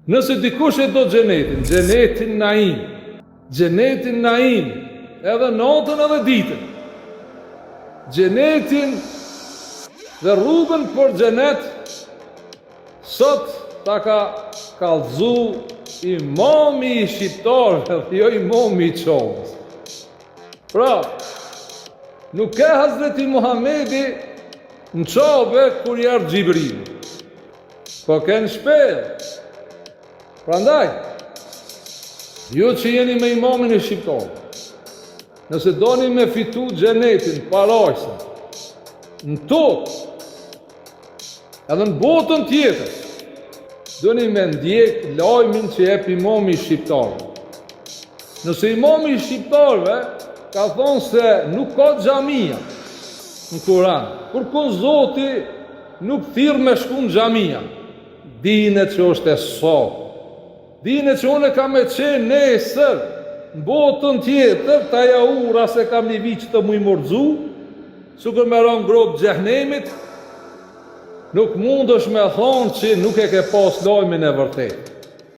Nëse dikush e do xhenetin naim, edhe natën edhe ditën. Xhenetin dhe rrugën për xhenet sot ta ka kallëzu imami i shqiptarëve, jo imami i Çovës. Pra, nuk ka Hazreti Muhamedi në Çovë kur i ardh Xhibrili, po ka në shpellë. Prandaj, ju që jeni me imamin e shqiptarëve, nëse doni me fitu xhenetin parajsën, në tokë, edhe në botën tjetër, doni me ndjek lajmin që jep imami i shqiptarëve. Nëse imami i shqiptarëve ka thonë se nuk ka xhamia në Kur'an, kurkun Zoti nuk thirr me shku në xhamia, dine që është e sot. Dine që unë kam e qenë nesër, në botën tjetër, ta ja ura se kam një vit që të mu i mordzu, sukur me ron grobë xhehenemit, nuk mund është me thonë që nuk e ke pas lajmin e vërtet.